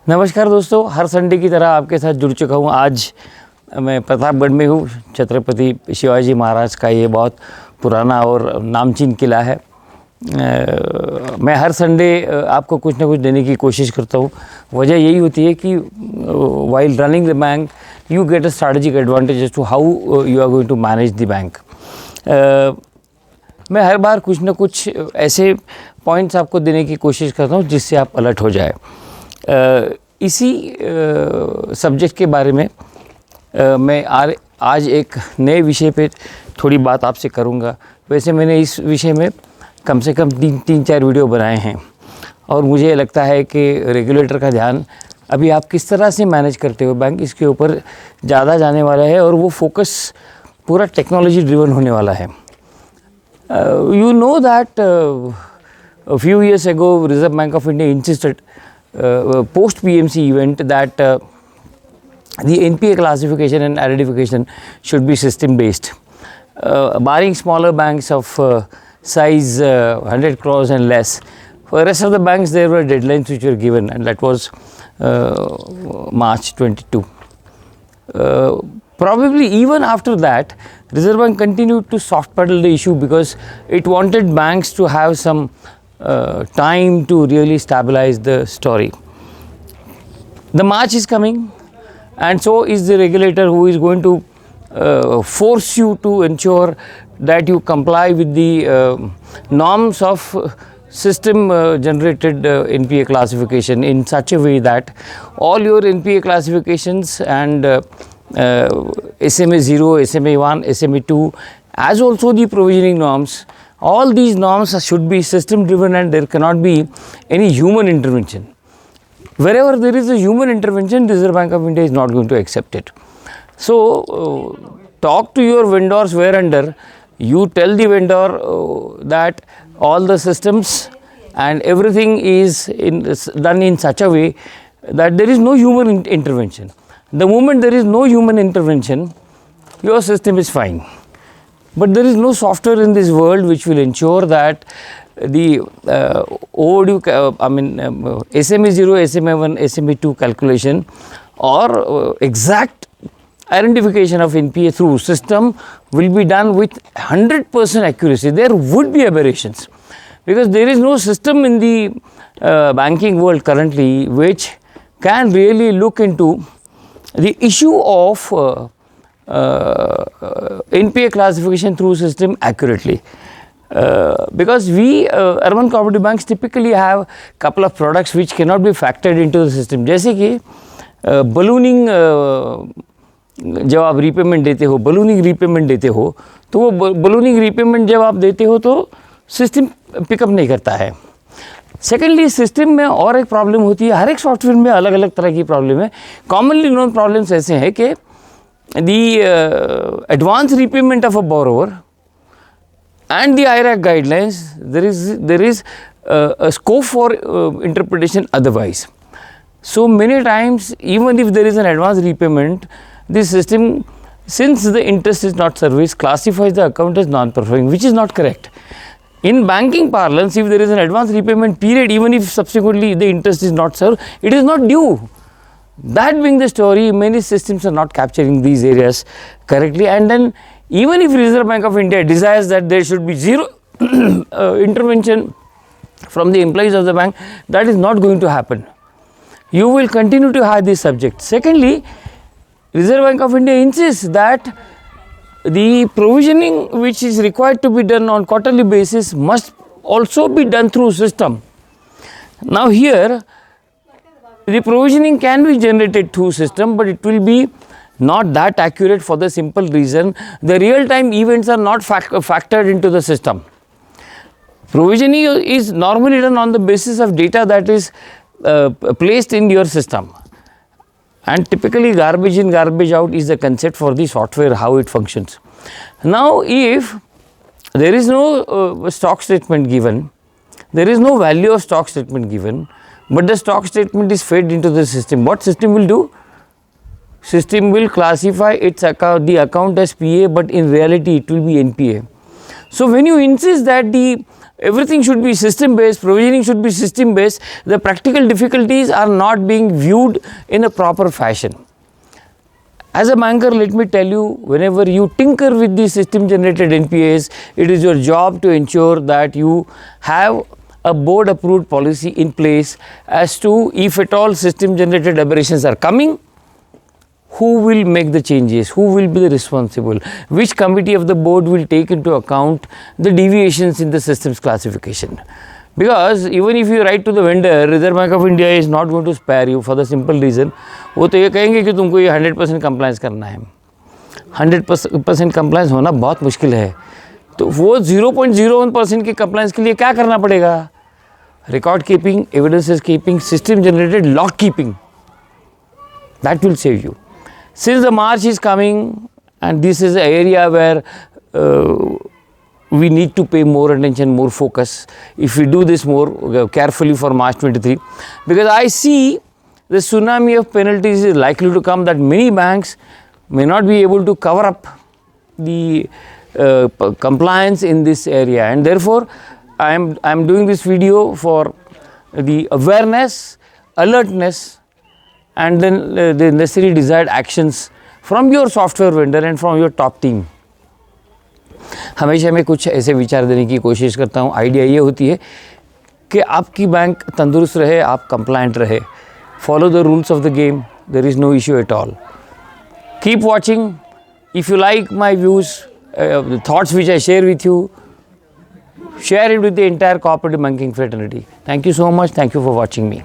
नमस्कार दोस्तों, हर संडे की तरह आपके साथ जुड़ चुका हूँ। आज मैं प्रतापगढ़ में हूँ। छत्रपति शिवाजी महाराज का ये बहुत पुराना और नामचीन किला है। मैं हर संडे आपको कुछ ना कुछ देने की कोशिश करता हूँ। वजह यही होती है कि while running the bank you get a strategic advantage as to how you are going to manage the bank. मैं हर बार कुछ ना कुछ ऐसे पॉइंट्स आपको देने की कोशिश करता हूँ जिससे आप अलर्ट हो जाए। इसी सब्जेक्ट के बारे में मैं आज एक नए विषय पे थोड़ी बात आपसे करूँगा। वैसे मैंने इस विषय में कम से कम तीन चार वीडियो बनाए हैं और मुझे लगता है कि रेगुलेटर का ध्यान अभी आप किस तरह से मैनेज करते हो बैंक, इसके ऊपर ज़्यादा जाने वाला है और वो फोकस पूरा टेक्नोलॉजी ड्रिवन होने वाला है। You know that a few years ago Reserve Bank of India insisted post PMC event that the NPA classification and identification should be system based, barring smaller banks of size 100 crores and less. For the rest of the banks there were deadlines which were given, and that was March 22. Probably even after that, Reserve Bank continued to soft pedal the issue because it wanted banks to have some time to really stabilize the story. The March is coming, and so is the regulator, who is going to force you to ensure that you comply with the norms of system generated NPA classification in such a way that all your NPA classifications and SMA 0, SMA 1, SMA 2, as also the provisioning norms, all these norms should be system driven and there cannot be any human intervention. Wherever there is a human intervention, the Reserve Bank of India is not going to accept it. So, talk to your vendors whereunder you tell the vendor that all the systems and everything is done in such a way that there is no human intervention. The moment there is no human intervention, your system is fine. But there is no software in this world which will ensure that the overdue, SMA 0, SMA 1, SMA 2 calculation or exact identification of NPA through system will be done with 100% accuracy. There would be aberrations because there is no system in the banking world currently which can really look into the issue of NPA classification through system accurately. Because we urban cooperative banks typically have couple of products which cannot be factored into the system. जैसे कि ballooning जब आप repayment देते हो, ballooning repayment देते हो, तो वो बलूनिंग रीपेमेंट जब आप देते हो तो सिस्टम पिकअप नहीं करता है। सेकेंडली, सिस्टम में और एक प्रॉब्लम होती है, हर एक सॉफ्टवेयर में अलग अलग तरह की प्रॉब्लम है। कॉमनली नोन प्रॉब्लम्स ऐसे हैं कि the advance repayment of a borrower and the IRAC guidelines, there is a scope for interpretation otherwise. So many times, even if there is an advance repayment, the system, since the interest is not serviced, classifies the account as non-performing, which is not correct. In banking parlance, if there is an advance repayment period, even if subsequently the interest is not served, it is not due. That being the story, many systems are not capturing these areas correctly, and then even if Reserve Bank of India desires that there should be zero intervention from the employees of the bank, that is not going to happen. You will continue to have this subject. Secondly, Reserve Bank of India insists that the provisioning which is required to be done on quarterly basis must also be done through system. Now here, the provisioning can be generated through system, but it will be not that accurate for the simple reason the real time events are not factored into the system. Provisioning is normally done on the basis of data that is placed in your system, and typically garbage in garbage out is the concept for the software, how it functions. Now if there is no stock statement given, there is no value of stock statement given, but the stock statement is fed into the system, what system will do? System will classify its account, the account as PA, but in reality it will be NPA. So when you insist that the everything should be system based, provisioning should be system based. The practical difficulties are not being viewed in a proper fashion. As a banker, let me tell you, whenever you tinker with the system generated NPAs, it is your job to ensure that you have a board approved policy in place as to if at all system generated aberrations are coming, who will make the changes, who will be the responsible, which committee of the board will take into account the deviations in the systems classification. Because even if you write to the vendor, Reserve Bank of India is not going to spare you for the simple reason, वो तो ये कहेंगे कि तुमको ये 100% compliance करना है. 100% compliance होना बहुत मुश्किल है, तो वो 0.01% के कंप्लायंस के लिए क्या करना पड़ेगा? Record keeping, evidences keeping, system generated log keeping, that will save you. Since the March is coming and this is an area where we need to pay more attention, more focus, if we do this more carefully for March 23, because I see the tsunami of penalties is likely to come, that many banks may not be able to cover up the compliance in this area, and therefore I am doing this video for the awareness, alertness, and then the necessary desired actions from your software vendor and from your top team. हमेशा मैं कुछ ऐसे विचार देने की कोशिश करता हूँ. आइडिया ये होती है कि आपकी बैंक तंदुरुस्त रहे, आप कंप्लायंट रहे. Follow the rules of the game, there is no issue at all. Keep watching. If you like my views, the thoughts which I share with you, share it with the entire cooperative banking fraternity. Thank you so much. Thank you for watching me.